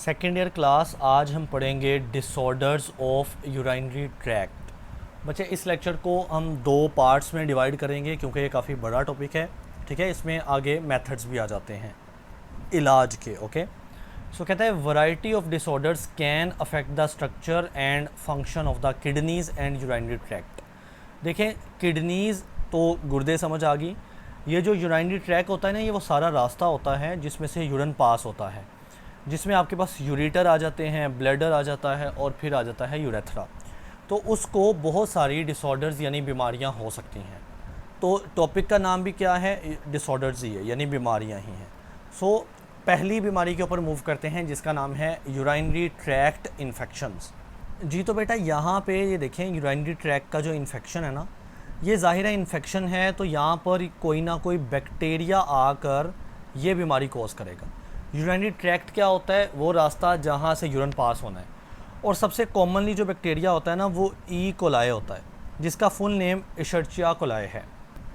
Second year class. आज हम पढ़ेंगे डिसऑर्डर्स ऑफ यूरिनरी ट्रैक्ट। बच्चे इस लेक्चर को हम दो पार्ट्स में डिवाइड करेंगे क्योंकि ये काफ़ी बड़ा टॉपिक है। ठीक है, इसमें आगे मेथड्स भी आ जाते हैं इलाज के। ओके, सो कहता है variety of disorders can affect the structure and function of the kidneys and urinary tract. देखें, किडनीज़ तो गुर्दे समझ आ गई। ये जो यूरिनरी ट्रैक होता है ना, ये वो सारा रास्ता होता है जिसमें से यूरिन पास होता है, जिसमें आपके पास यूरेटर आ जाते हैं, ब्लैडर आ जाता है और फिर आ जाता है यूरेथ्रा। तो उसको बहुत सारी डिसऑर्डर्स यानी बीमारियां हो सकती हैं। तो टॉपिक का नाम भी क्या है, डिसऑर्डर्स ही है यानी बीमारियां ही हैं। सो पहली बीमारी के ऊपर मूव करते हैं जिसका नाम है यूरिनरी ट्रैक्ट इन्फेक्शंस। जी तो बेटा यहाँ पे ये देखें, यूरिनरी ट्रैक्ट का जो इन्फेक्शन है ना, ये ज़ाहिर है इन्फेक्शन है, तो यहाँ पर कोई ना कोई बैक्टीरिया आकर ये बीमारी कॉज करेगा। यूरिनरी ट्रैक्ट क्या होता है, वो रास्ता जहाँ से यूरिन पास होना है। और सबसे कॉमनली जो बैक्टीरिया होता है ना, वो ई कोलाई होता है, जिसका फुल नेम इशर्चिया कोलाई है।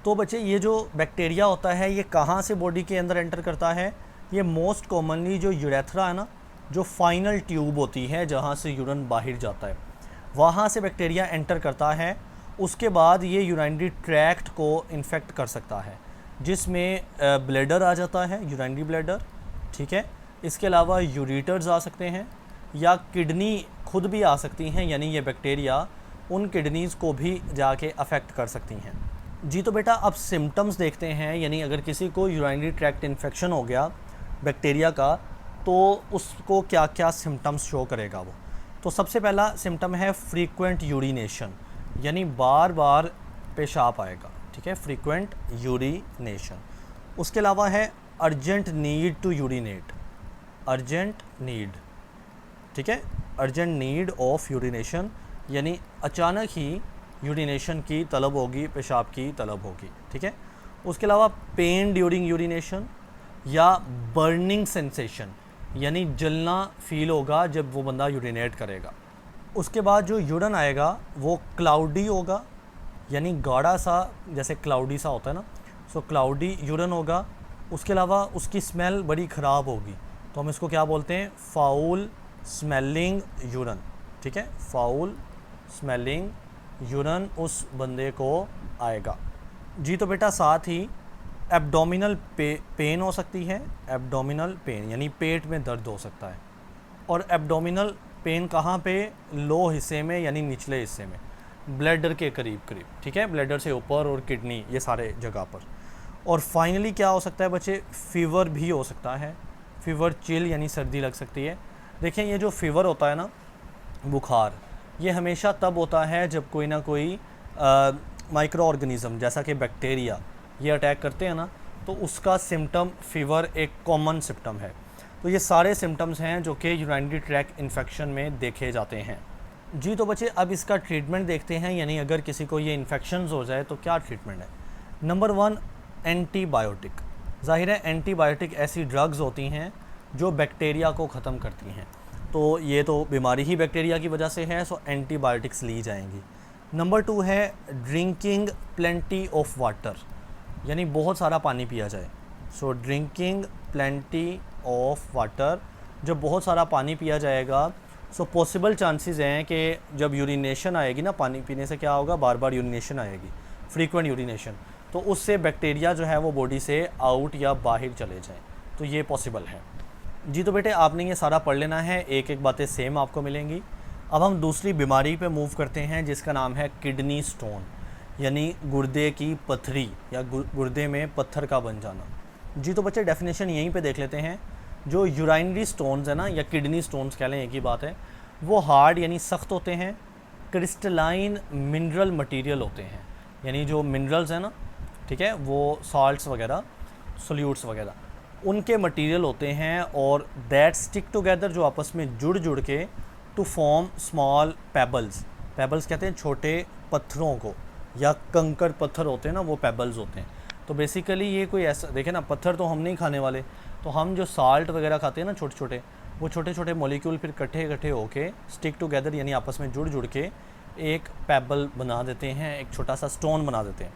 तो बच्चे ये जो बैक्टीरिया होता है ये कहाँ से बॉडी के अंदर एंटर करता है, ये मोस्ट कॉमनली जो यूरेथ्रा है ना, जो फाइनल ट्यूब होती है जहाँ से यूरिन बाहर जाता है, वहाँ से बैक्टीरिया एंटर करता है। उसके बाद ये यूरिनरी ट्रैक्ट को इन्फेक्ट कर सकता है, जिसमें ब्लैडर आ जाता है, यूरिनरी ब्लैडर। ठीक है, इसके अलावा यूरेटर्स आ सकते हैं या किडनी खुद भी आ सकती हैं, यानी ये बैक्टीरिया उन किडनीज़ को भी जाके अफेक्ट कर सकती हैं। जी तो बेटा अब सिम्टम्स देखते हैं, यानी अगर किसी को यूरिनरी ट्रैक्ट इन्फेक्शन हो गया बैक्टीरिया का, तो उसको क्या क्या सिम्टम्स शो करेगा वो। तो सबसे पहला सिम्टम है फ्रीक्वेंट यूरिनेशन, यानी बार बार पेशाब आएगा। ठीक है, फ्रीक्वेंट यूरिनेशन। उसके अलावा है urgent need to urinate, urgent need. ठीक है, अर्जेंट नीड ऑफ यूरिनेशन, यानी अचानक ही यूरिनेशन की तलब होगी, पेशाब की तलब होगी। ठीक है, उसके अलावा पेन ड्यूरिंग यूरिनेशन या बर्निंग सेंसेशन, यानी जलना फील होगा जब वो बंदा यूरिनेट करेगा। उसके बाद जो यूरिन आएगा वो क्लाउडी होगा, यानी गाढ़ा सा, जैसे क्लाउडी सा होता है ना, सो क्लाउडी यूरिन होगा। उसके अलावा उसकी स्मेल बड़ी ख़राब होगी, तो हम इसको क्या बोलते हैं, फाउल स्मेलिंग यूरिन। ठीक है, फाउल स्मेलिंग यूरिन उस बंदे को आएगा। जी तो बेटा साथ ही एब्डोमिनल पेन हो सकती है, एब्डोमिनल पेन यानी पेट में दर्द हो सकता है। और एब्डोमिनल पेन कहाँ पे, लो हिस्से में यानी निचले हिस्से में, ब्लैडर के करीब करीब। ठीक है, ब्लैडर से ऊपर और किडनी, ये सारे जगह पर। और फाइनली क्या हो सकता है बच्चे, फ़ीवर भी हो सकता है, फ़ीवर चिल यानी सर्दी लग सकती है। देखें, ये जो फ़ीवर होता है ना, बुखार, ये हमेशा तब होता है जब कोई ना कोई माइक्रो ऑर्गेनिज़म जैसा कि बैक्टीरिया ये अटैक करते हैं ना, तो उसका सिम्टम फ़ीवर एक कॉमन सिम्टम है। तो ये सारे सिम्टम्स हैं जो कि यूरिनरी ट्रैक्ट इन्फेक्शन में देखे जाते हैं। जी तो बच्चे अब इसका ट्रीटमेंट देखते हैं, यानी अगर किसी को ये इन्फेक्शंस हो जाए तो क्या ट्रीटमेंट है। Number 1, antibiotic. ज़ाहिर है एंटीबायोटिक ऐसी ड्रग्स होती हैं जो बैक्टीरिया को ख़त्म करती हैं, तो ये तो बीमारी ही बैक्टीरिया की वजह से है, सो एंटीबायोटिक्स ली जाएंगी। नंबर 2 है ड्रिंकिंग प्लेंटी ऑफ वाटर, यानी बहुत सारा पानी पिया जाए। सो ड्रिंकिंग प्लेंटी ऑफ वाटर, जब बहुत सारा पानी पिया जाएगा, सो पॉसिबल चांसेस हैं कि जब यूरिनेशन आएगी ना, पानी पीने से क्या होगा, बार बार यूरिनेशन आएगी, फ्रीक्वेंट यूरिनेशन, तो उससे बैक्टीरिया जो है वो बॉडी से आउट या बाहर चले जाएं, तो ये पॉसिबल है। जी तो बेटे आपने ये सारा पढ़ लेना है, एक एक बातें सेम आपको मिलेंगी। अब हम दूसरी बीमारी पे मूव करते हैं जिसका नाम है किडनी स्टोन, यानी गुर्दे की पथरी या गुर्दे में पत्थर का बन जाना। जी तो बच्चे डेफिनेशन यहीं पे देख लेते हैं। जो यूरिनरी स्टोन्स है ना, या किडनी स्टोन्स कह लें, एक ही बात है, वो हार्ड यानी सख्त होते हैं, क्रिस्टलाइन मिनरल मटेरियल होते हैं, यानी जो मिनरल्स हैं ना, ठीक है, वो सॉल्ट्स वगैरह, सोल्यूट्स वगैरह, उनके मटेरियल होते हैं, और दैट स्टिक टुगेदर, जो आपस में जुड़ जुड़ के, to form small pebbles. Pebbles कहते हैं छोटे पत्थरों को, या कंकड़ पत्थर होते हैं ना, वो पेबल्स होते हैं। तो बेसिकली ये कोई ऐसा, देखें ना, पत्थर तो हम नहीं खाने वाले, तो हम जो साल्ट वगैरह खाते हैं ना छोटे छोटे, वो छोटे छोटे मॉलिक्यूल फिर इकट्ठे इकट्ठे होके स्टिक टुगेदर यानी आपस में जुड़ जुड़ के एक पेबल बना देते हैं, एक छोटा सा स्टोन बना देते हैं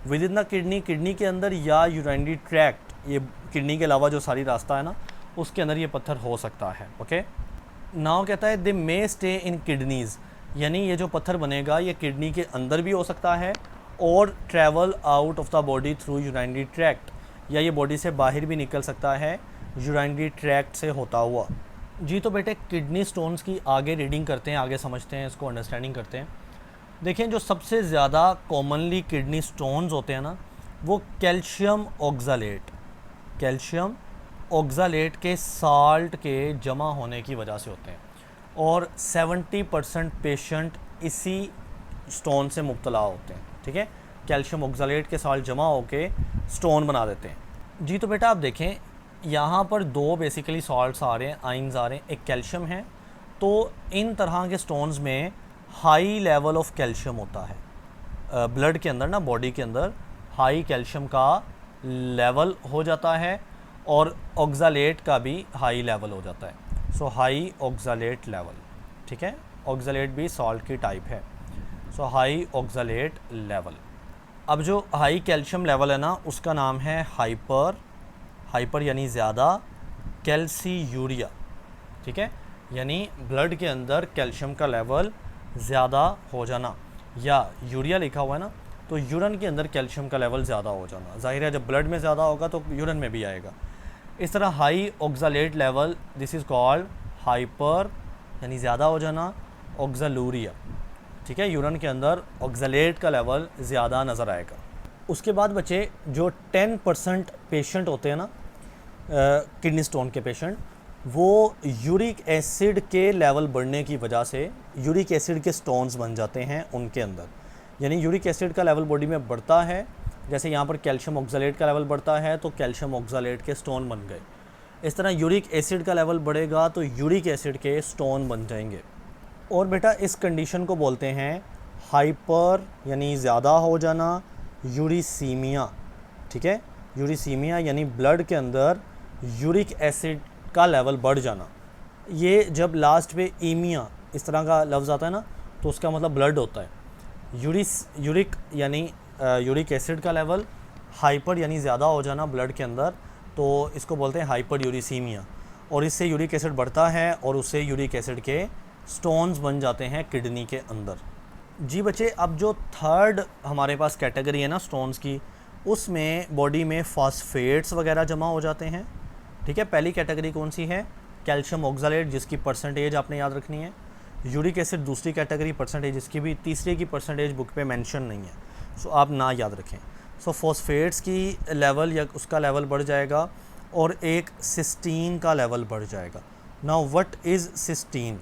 with in the kidney. Kidney के अंदर या यूरिनरी ट्रैक्ट, ये किडनी के अलावा जो सारी रास्ता है ना, उसके अंदर ये पत्थर हो सकता है। ओके, नाउ कहता है दे मे स्टे इन किडनीज़, यानी ये जो पत्थर बनेगा ये किडनी के अंदर भी हो सकता है और travel out of the body through urinary tract, या ये बॉडी से बाहर भी निकल सकता है यूरिनरी ट्रैक्ट से होता हुआ। जी तो बेटे किडनी स्टोन्स की आगे रीडिंग करते हैं, आगे समझते हैं, इसको अंडरस्टैंडिंग करते हैं। देखें जो सबसे ज़्यादा कॉमनली किडनी स्टोन्स होते हैं ना, वो कैल्शियम ऑक्ज़ालेट के साल्ट के जमा होने की वजह से होते हैं, और 70% पेशेंट इसी स्टोन से मुब्तला होते हैं। ठीक है, कैल्शियम ऑक्ज़ालेट के साल्ट जमा होके स्टोन बना देते हैं। जी तो बेटा आप देखें यहाँ पर दो बेसिकली सॉल्ट्स आ रहे हैं, आइंस आ रहे हैं, एक कैल्शियम है। तो इन तरह के स्टोन्स में हाई लेवल ऑफ कैल्शियम होता है। ब्लड के अंदर ना, बॉडी के अंदर हाई कैल्शियम का लेवल हो जाता है और ऑक्ज़ालेट का भी हाई लेवल हो जाता है। सो हाई ऑक्ज़ालेट लेवल, ठीक है, ऑक्ज़ालेट भी सॉल्ट की टाइप है। सो हाई ऑक्ज़ालेट लेवल। अब जो हाई कैल्शियम लेवल है ना, उसका नाम है हाइपर यानी ज़्यादा, कैल्सीयूरिया। ठीक है, यानी ब्लड के अंदर कैल्शियम का लेवल ज़्यादा हो जाना, या यूरिया लिखा हुआ है ना, तो यूरिन के अंदर कैल्शियम का लेवल ज़्यादा हो जाना। जाहिर है जब ब्लड में ज़्यादा होगा तो यूरिन में भी आएगा। इस तरह high oxalate level, this is called hyper यानी ज़्यादा हो जाना, ऑक्ज़ालूरिया। ठीक है, यूरिन के अंदर ऑक्ज़ालेट का लेवल ज़्यादा नज़र आएगा। उसके बाद बच्चे जो 10% पेशेंट होते हैं ना, किडनी स्टोन के पेशेंट, वो यूरिक एसिड के लेवल बढ़ने की वजह से यूरिक एसिड के स्टोन्स बन जाते हैं उनके अंदर। यानी यूरिक एसिड का लेवल बॉडी में बढ़ता है, जैसे यहाँ पर कैल्शियम ऑक्ज़ालेट का लेवल बढ़ता है तो कैल्शियम ऑक्ज़ालेट के स्टोन बन गए। इस तरह यूरिक एसिड का लेवल बढ़ेगा तो यूरिक एसिड के स्टोन बन जाएंगे। और बेटा इस कंडीशन को बोलते हैं हाइपर यानी ज़्यादा हो जाना, यूरिसीमिया। ठीक है, यूरिसीमिया यानी ब्लड के अंदर यूरिक एसिड का लेवल बढ़ जाना। ये जब लास्ट पे ईमिया इस तरह का लफ्ज़ आता है ना, तो उसका मतलब ब्लड होता है। यूरिक यानी यूरिक एसिड का लेवल, हाइपर यानी ज़्यादा हो जाना ब्लड के अंदर, तो इसको बोलते हैं हाइपर यूरिसीमिया। और इससे यूरिक एसिड बढ़ता है और उससे यूरिक एसिड के स्टोन्स बन जाते हैं किडनी के अंदर। जी बच्चे, अब जो थर्ड हमारे पास कैटेगरी है ना स्टोन्स की, उसमें बॉडी में फॉस्फेट्स वगैरह जमा हो जाते हैं। ठीक है, पहली कैटेगरी कौन सी है? कैल्शियम ऑक्ज़ालेट, जिसकी परसेंटेज आपने याद रखनी है। यूरिक एसिड दूसरी कैटेगरी, परसेंटेज इसकी भी, तीसरे की परसेंटेज बुक पे मेंशन नहीं है, सो आप ना याद रखें। सो फॉस्फेट्स की लेवल या उसका लेवल बढ़ जाएगा और एक सिस्टीन का लेवल बढ़ जाएगा। Now what is cysteine?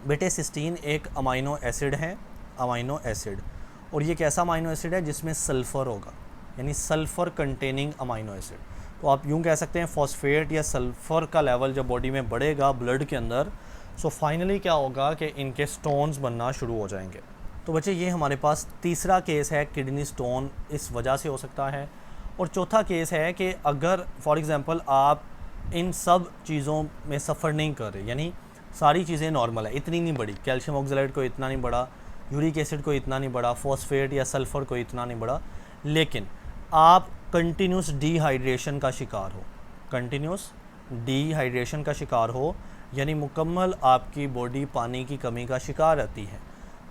बेटे सिस्टीन एक अमाइनो एसिड है, अमाइनो एसिड, और ये कैसा अमाइनो एसिड है? जिसमें सल्फ़र होगा, यानी सल्फ़र कंटेनिंग अमाइनो एसिड। तो आप यूँ कह सकते हैं फॉस्फेट या सल्फ़र का लेवल जब बॉडी में बढ़ेगा ब्लड के अंदर, सो फाइनली क्या होगा कि इनके स्टोन्स बनना शुरू हो जाएंगे। तो बच्चे ये हमारे पास तीसरा केस है, किडनी स्टोन इस वजह से हो सकता है। और चौथा केस है कि अगर फॉर एग्ज़ाम्पल आप इन सब चीज़ों में सफ़र नहीं कर रहे, यानी सारी चीज़ें नॉर्मल है, इतनी नहीं बढ़ी, कैल्शियम ऑक्ज़ालेट को इतना नहीं बढ़ा, यूरिक एसिड को इतना नहीं बढ़ा, फॉस्फेट या सल्फ़र को इतना नहीं बढ़ा, लेकिन आप कंटिन्यूस डिहाइड्रेशन का शिकार हो, कंटिन्यूस डिहाइड्रेशन का शिकार हो, यानी मुकम्मल आपकी बॉडी पानी की कमी का शिकार रहती है,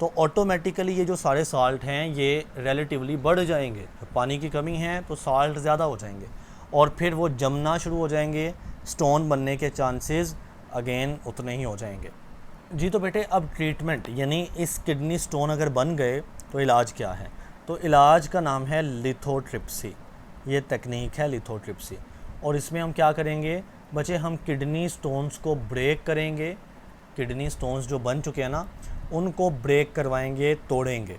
तो ऑटोमेटिकली ये जो सारे साल्ट हैं ये रिलेटिवली बढ़ जाएंगे। जब पानी की कमी है तो साल्ट ज़्यादा हो जाएंगे और फिर वो जमना शुरू हो जाएंगे, स्टोन बनने के चांसेस अगेन उतने ही हो जाएंगे। जी तो बेटे अब ट्रीटमेंट, यानी इस किडनी स्टोन अगर बन गए तो इलाज क्या है? तो इलाज का नाम है लिथोट्रिप्सी। ये तकनीक है लिथोट्रिप्सी, और इसमें हम क्या करेंगे बच्चे? हम किडनी स्टोन्स को ब्रेक करेंगे, किडनी स्टोन्स जो बन चुके हैं ना उनको ब्रेक करवाएंगे, तोड़ेंगे।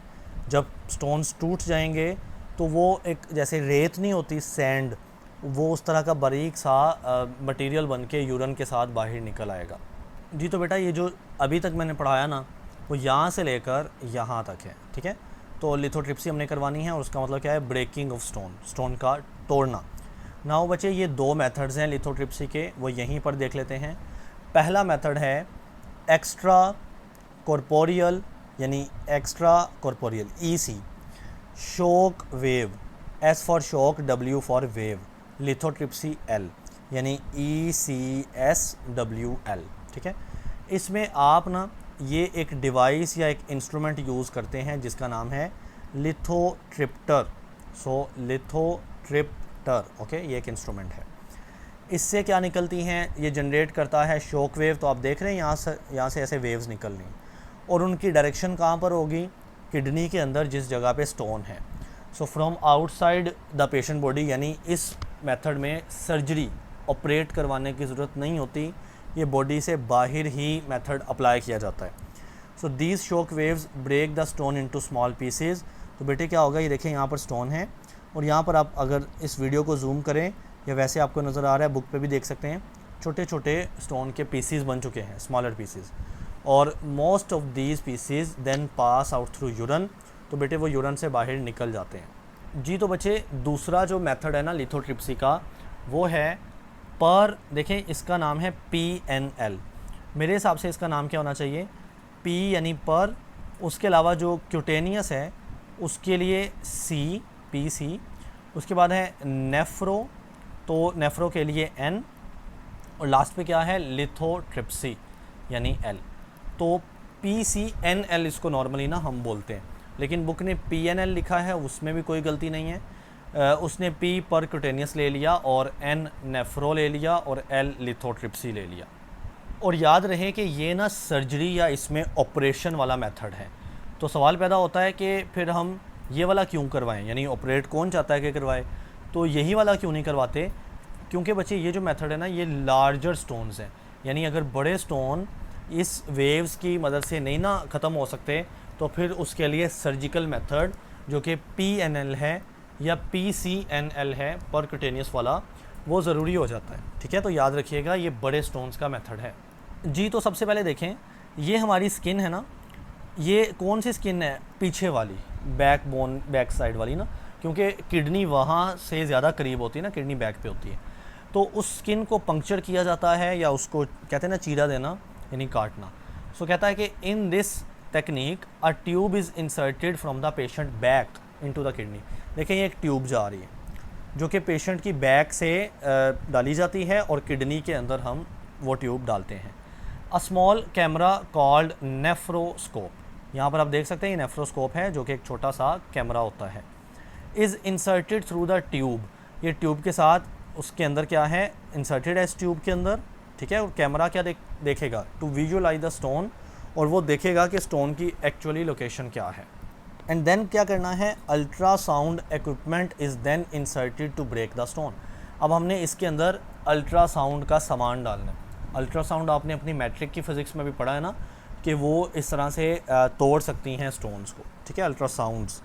जब स्टोन्स टूट जाएंगे तो वो एक जैसे रेत नहीं होती, सैंड, वो उस तरह का बारीक सा मटेरियल बन के यूरिन के साथ बाहर निकल आएगा। जी तो बेटा ये जो अभी तक मैंने पढ़ाया ना वो यहाँ से लेकर यहाँ तक है, ठीक है। तो लिथोट्रिप्सी हमने करवानी है और उसका मतलब क्या है? ब्रेकिंग ऑफ स्टोन, स्टोन का तोड़ना। नाउ बच्चे ये दो मेथड्स हैं लिथोट्रिप्सी के, वो यहीं पर देख लेते हैं। पहला मेथड है एक्स्ट्रा कॉर्पोरियल, यानी extra corporeal EC, shock wave, S for shock, W for wave, lithotripsy L। यानी ECSWL, ठीक है। इसमें आप ना ये एक डिवाइस या एक इंस्ट्रूमेंट यूज़ करते हैं जिसका नाम है लिथोट्रिप्टर। सो लिथोट्रिप्टर, ओके, ये एक इंस्ट्रूमेंट है। इससे क्या निकलती हैं, ये जनरेट करता है शॉक वेव। तो आप देख रहे हैं यहाँ से ऐसे वेव्स निकल रही हैं और उनकी डायरेक्शन कहाँ पर होगी, किडनी के अंदर जिस जगह पे स्टोन है। So from outside the patient body, यानी इस मेथड में सर्जरी ऑपरेट करवाने की ज़रूरत नहीं होती, ये बॉडी से बाहर ही मेथड अप्लाई किया जाता है। So these shock waves break the stone into small pieces. तो बेटे क्या होगा, ये देखें यहाँ पर स्टोन है और यहाँ पर आप अगर इस वीडियो को जूम करें या वैसे आपको नज़र आ रहा है, बुक पे भी देख सकते हैं, छोटे छोटे स्टोन के पीसीज बन चुके हैं, स्मॉलर पीसीज। और most of these pieces then pass out through urine. तो बेटे वो यूरन से बाहर निकल जाते हैं। जी तो बच्चे, दूसरा जो मेथड है ना लिथोट्रिप्सी का, वो है पर, देखें इसका नाम है PNL। मेरे हिसाब से इसका नाम क्या होना चाहिए, P यानी पर, उसके अलावा जो क्यूटेनियस है उसके लिए PC, उसके बाद है नेफ्रो, तो नेफ्रो के लिए N, और लास्ट पे क्या है लिथोट्रिप्सी यानी L। तो PCNL इसको नॉर्मली ना हम बोलते हैं, लेकिन बुक ने PNL लिखा है, उसमें भी कोई गलती नहीं है। उसने P पर क्यूटेनियस ले लिया और N नेफ्रो ले लिया और L लिथोट्रिप्सी ले लिया। और याद रहे कि ये ना सर्जरी या इसमें ऑपरेशन वाला मेथड है। तो सवाल पैदा होता है कि फिर हम ये वाला क्यों करवाएं, यानी ऑपरेट कौन चाहता है कि करवाए, तो यही वाला क्यों नहीं करवाते, क्योंकि बच्चे ये जो मेथड है ना ये लार्जर स्टोन्स हैं, यानी अगर बड़े स्टोन इस वेव्स की मदद से नहीं ना ख़त्म हो सकते तो फिर उसके लिए सर्जिकल मेथड जो कि PNL है या PCNL है, परक्यूटेनियस वाला, वो ज़रूरी हो जाता है, ठीक है। तो याद रखिएगा ये बड़े स्टोन्स का मेथड है। जी तो सबसे पहले देखें, ये हमारी स्किन है ना, ये कौन सी स्किन है, पीछे वाली, बैक बोन, बैक साइड वाली ना, क्योंकि किडनी वहाँ से ज़्यादा करीब होती है ना, किडनी बैक पे होती है। तो उस स्किन को पंक्चर किया जाता है, या उसको कहते हैं ना चीरा देना, यानी काटना। सो कहता है कि in this technique a tube is inserted from the patient back into the kidney. देखें ये एक ट्यूब जा रही है जो कि पेशेंट की बैक से डाली जाती है और किडनी के अंदर हम वो ट्यूब डालते हैं। A small camera called nephroscope, यहाँ पर आप देख सकते हैं ये नेफ्रोस्कोप है जो कि एक छोटा सा कैमरा होता है। Is inserted through the tube, ये ट्यूब के साथ उसके अंदर क्या है, इंसर्टेड है इस ट्यूब के अंदर, ठीक है। और कैमरा क्या देखेगा, टू विजुअलाइज द स्टोन, और वो देखेगा कि स्टोन की एक्चुअली लोकेशन क्या है। एंड देन क्या करना है, ultrasound equipment is then inserted to break the stone. अब हमने इसके अंदर अल्ट्रासाउंड का सामान डालना है। अल्ट्रासाउंड आपने अपनी मैट्रिक की फ़िज़िक्स में भी पढ़ा है ना, कि वो इस तरह से तोड़ सकती हैं स्टोन्स को, ठीक है, ultrasounds.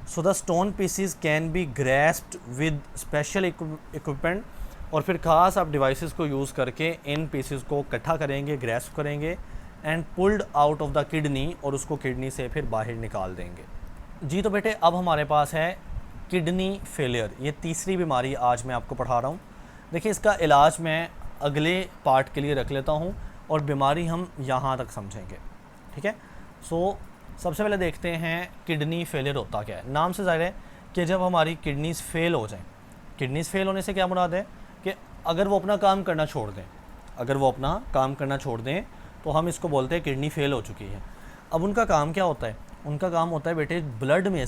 So the stone pieces can be grasped with special equipment, और फिर ख़ास आप डिवाइसेस को यूज़ करके इन पीसीज को इकट्ठा करेंगे, ग्रेस्प करेंगे, and pulled out of the kidney, और उसको किडनी से फिर बाहर निकाल देंगे। जी तो बेटे, अब हमारे पास है किडनी फेलियर, ये तीसरी बीमारी आज मैं आपको पढ़ा रहा हूँ। देखिए इसका इलाज मैं अगले पार्ट के लिए रख लेता हूँ और बीमारी हम यहाँ तक समझेंगे, ठीक है। सो सबसे पहले देखते हैं किडनी फेलियर होता क्या है। नाम से ज़ाहिर है कि जब हमारी किडनीज़ फेल हो जाएं, किडनीज़ फेल होने से क्या मुराद है कि अगर वो अपना काम करना छोड़ दें, अगर वो अपना काम करना छोड़ दें तो हम इसको बोलते हैं किडनी फेल हो चुकी है। अब उनका काम क्या होता है, उनका काम होता है बेटे ब्लड में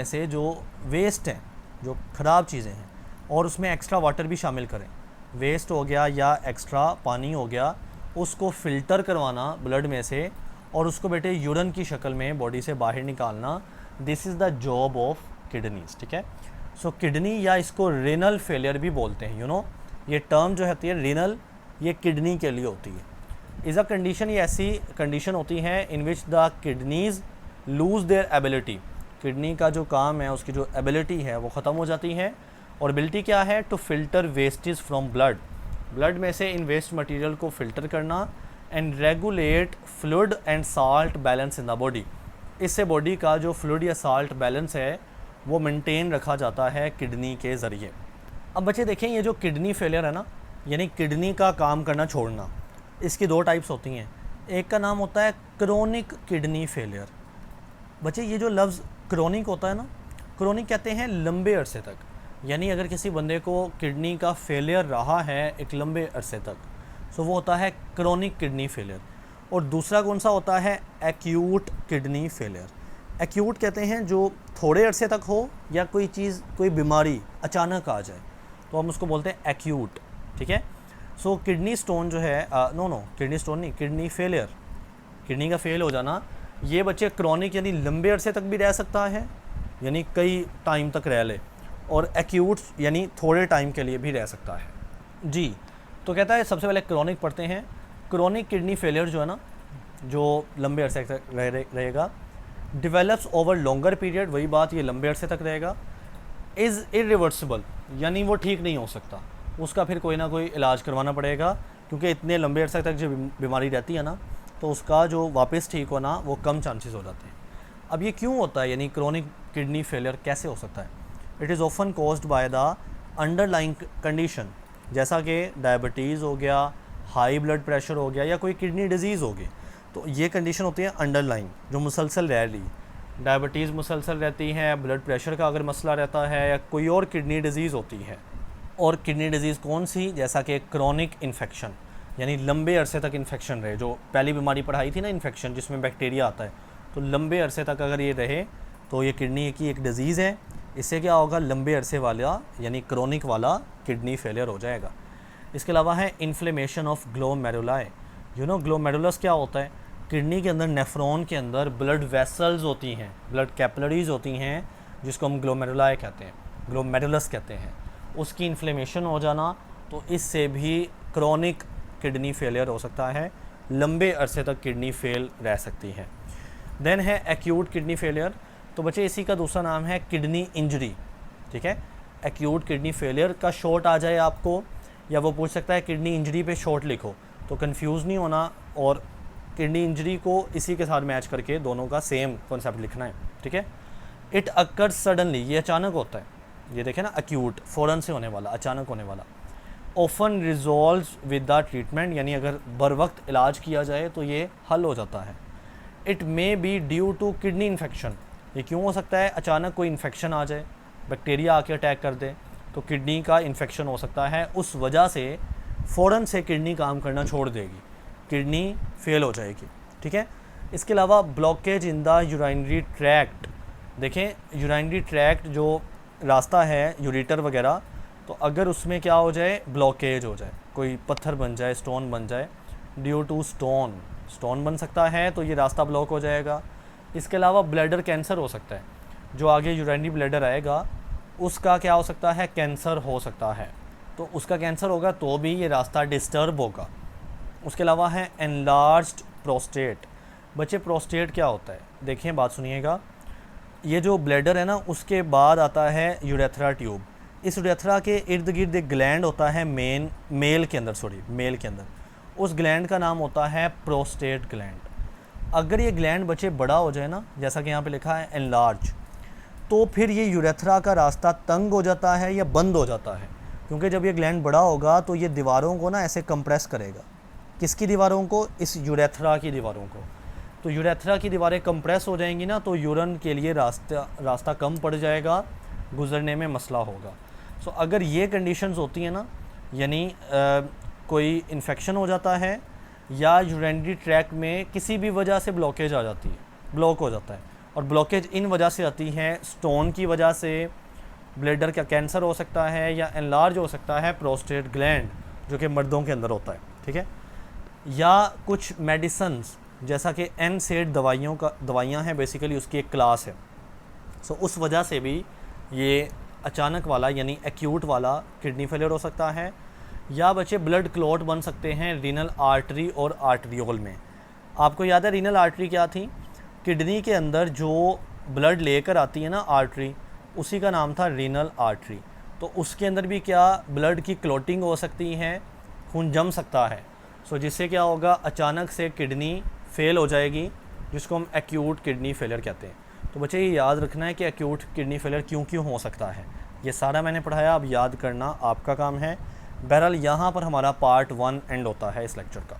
से जो वेस्ट हैं, जो ख़राब चीज़ें हैं, और उसमें एक्स्ट्रा वाटर भी शामिल करें, वेस्ट हो गया या एक्स्ट्रा पानी हो गया, उसको फ़िल्टर करवाना ब्लड में से और उसको बेटे यूरिन की शक्ल में बॉडी से बाहर निकालना। This is the job of kidneys, ठीक है। सो किडनी, या इसको रीनल फेलियर भी बोलते हैं, ये टर्म जो होती है रीनल, ये किडनी के लिए होती है। इज़ अ कंडीशन, ये ऐसी कंडीशन होती है in which the kidneys lose their ability, kidney का जो काम है, उसकी जो एबिलिटी है वो ख़त्म हो जाती है। और एबिलिटी क्या है, to filter wastage from blood में से इन वेस्ट मटेरियल को फ़िल्टर करना, and regulate fluid and salt balance in the body. इससे बॉडी का जो फ्लूइड या साल्ट बैलेंस है वो मेंटेन रखा जाता है किडनी के ज़रिए। अब बच्चे देखें, ये जो किडनी फेलियर है ना, यानी किडनी का काम करना छोड़ना, इसकी दो टाइप्स होती हैं। एक का नाम होता है क्रोनिक किडनी फेलियर। बच्चे ये जो लफ्ज़ क्रोनिक होता है ना, क्रोनिक कहते हैं लंबे अरसे तक, यानी अगर किसी बंदे को किडनी का फेलियर रहा है एक लंबे अरसे तक, सो वो होता है क्रोनिक किडनी फेलियर। और दूसरा कौन सा होता है, एक्यूट किडनी फेलियर। एक्यूट कहते हैं जो थोड़े अरसे तक हो या कोई चीज़, कोई बीमारी अचानक आ जाए, तो हम उसको बोलते हैं एक्यूट। ठीक है। सो किडनी स्टोन जो है, किडनी स्टोन नहीं, किडनी फेलियर, किडनी का फेल हो जाना, ये बच्चे क्रॉनिक यानी लंबे अरसे तक भी रह सकता है, यानी कई टाइम तक रह ले, और एक्यूट यानी थोड़े टाइम के लिए भी रह सकता है जी। तो कहता है सबसे पहले क्रॉनिक पढ़ते हैं। क्रॉनिक किडनी फेलियर जो है ना, जो लंबे अरसे तक रहेगा, डिवेलप्स ओवर लॉन्गर पीरियड, वही बात, ये लंबे अरसे तक रहेगा। इज़ इरिवर्सिबल, यानी वो ठीक नहीं हो सकता, उसका फिर कोई ना कोई इलाज करवाना पड़ेगा, क्योंकि इतने लंबे अरसे तक जो बीमारी रहती है ना, तो उसका जो वापस ठीक होना वो कम चांसेस हो जाते हैं। अब ये क्यों होता है, यानी क्रोनिक किडनी फेलियर कैसे हो सकता है? It is often caused by the underlying condition, जैसा कि डायबिटीज़ हो गया, हाई ब्लड प्रेशर हो गया, या कोई किडनी डिजीज़ हो गई। तो ये कंडीशन होती है अंडरलाइंग, जो मुसलसल रह रही, डायबिटीज़ मुसलसल रहती है, ब्लड प्रेशर का अगर मसला रहता है, या कोई और किडनी डिजीज़ होती है। और किडनी डिजीज़ कौन सी, जैसा कि क्रोनिक इन्फेक्शन, यानी लंबे अरसे तक इन्फेक्शन रहे, जो पहली बीमारी पढ़ाई थी ना इन्फेक्शन, जिसमें बैक्टीरिया आता है, तो लंबे अरसे तक अगर ये रहे तो ये किडनी की एक डिज़ीज़ है। इससे क्या होगा, लंबे अरसे वाला यानी क्रोनिक वाला किडनी फेलियर हो जाएगा। इसके अलावा है इन्फ्लेमेशन ऑफ ग्लोमेरुलाई। ग्लोमेरुलस क्या होता है, किडनी के अंदर नेफ्रॉन के अंदर ब्लड वेसल्स होती हैं, ब्लड कैपिलरीज होती हैं, जिसको हम ग्लोमेरुलाई कहते हैं, ग्लोमेरुलस कहते हैं। उसकी इन्फ्लेमेशन हो जाना, तो इससे भी क्रोनिक किडनी फेलियर हो सकता है, लंबे अरसे तक किडनी फेल रह सकती है। देन है एक्यूट किडनी फेलियर। तो बच्चे इसी का दूसरा नाम है किडनी इंजरी। ठीक है, एक्यूट किडनी फेलियर का शॉर्ट आ जाए आपको, या वो पूछ सकता है किडनी इंजरी पे शॉर्ट लिखो, तो कंफ्यूज नहीं होना, और किडनी इंजरी को इसी के साथ मैच करके दोनों का सेम कॉन्सेप्ट लिखना है। ठीक है। इट अकर सडनली, ये अचानक होता है, ये देखें ना, एक्यूट फ़ौरन से होने वाला, अचानक होने वाला। Often resolve with the treatment, यानी अगर बर वक्त इलाज किया जाए तो ये हल हो जाता है। It may be due to kidney infection, ये क्यों हो सकता है, अचानक कोई इन्फेक्शन आ जाए, बैक्टीरिया आके अटैक कर दे, तो किडनी का इन्फेक्शन हो सकता है, उस वजह से फ़ौरन से किडनी काम करना छोड़ देगी, किडनी फेल हो जाएगी। ठीक है। इसके अलावा blockage in the urinary tract, देखें यूराइनरी ट्रैक्ट जो रास्ता है यूरेटर वगैरह, तो अगर उसमें क्या हो जाए, ब्लॉकेज हो जाए, कोई पत्थर बन जाए, स्टोन बन जाए, ड्यू टू स्टोन बन सकता है, तो ये रास्ता ब्लॉक हो जाएगा। इसके अलावा ब्लैडर कैंसर हो सकता है, जो आगे यूराइनरी ब्लैडर आएगा उसका क्या हो सकता है, कैंसर हो सकता है, तो उसका कैंसर होगा तो भी ये रास्ता डिस्टर्ब होगा। उसके अलावा है एनलार्ज्ड प्रोस्टेट। बच्चे प्रोस्टेट क्या होता है, देखिए बात सुनिएगा, ये जो ब्लैडर है ना, उसके बाद आता है यूरेथ्रा ट्यूब। इस यूरेथ्रा के इर्द गिर्द एक ग्लैंड होता है मेल के अंदर, उस ग्लैंड का नाम होता है प्रोस्टेट ग्लैंड। अगर ये ग्लैंड बच्चे बड़ा हो जाए ना, जैसा कि यहाँ पे लिखा है एनलार्ज, तो फिर ये यूरेथ्रा का रास्ता तंग हो जाता है या बंद हो जाता है, क्योंकि जब ये ग्लैंड बड़ा होगा तो ये दीवारों को ना ऐसे कंप्रेस करेगा। किसकी दीवारों को, इस यूरेथ्रा की दीवारों को। तो यूरेथ्रा की दीवारें कंप्रेस हो जाएंगी ना, तो यूरिन के लिए रास्ता कम पड़ जाएगा, गुजरने में मसला होगा। सो अगर ये कंडीशंस होती हैं ना, यानी कोई इन्फेक्शन हो जाता है, या यूरिनरी ट्रैक्ट में किसी भी वजह से ब्लॉकेज आ जाती है, ब्लॉक हो जाता है, और ब्लॉकेज इन वजह से आती है, स्टोन की वजह से, ब्लैडर का कैंसर हो सकता है, या एनलार्ज हो सकता है प्रोस्टेट ग्लैंड, जो कि मर्दों के अंदर होता है। ठीक है। या कुछ मेडिसन्स, जैसा कि एनसेड दवाइयाँ हैं, बेसिकली उसकी एक क्लास है। सो उस वजह से भी ये अचानक वाला यानी एक्यूट वाला किडनी फेलियर हो सकता है। या बच्चे ब्लड क्लॉट बन सकते हैं रीनल आर्टरी और आर्टरियोल में। आपको याद है रीनल आर्टरी क्या थी, किडनी के अंदर जो ब्लड लेकर आती है ना आर्टरी, उसी का नाम था रीनल आर्टरी। तो उसके अंदर भी क्या ब्लड की क्लॉटिंग हो सकती है, खून जम सकता है। सो जिससे क्या होगा, अचानक से किडनी फेल हो जाएगी, जिसको हम एक्यूट किडनी फेलियर कहते हैं। तो बच्चे ये याद रखना है कि एक्यूट किडनी फेलियर क्यों क्यों हो सकता है। ये सारा मैंने पढ़ाया, अब याद करना आपका काम है। बहरहाल यहाँ पर हमारा पार्ट 1 एंड होता है इस लेक्चर का।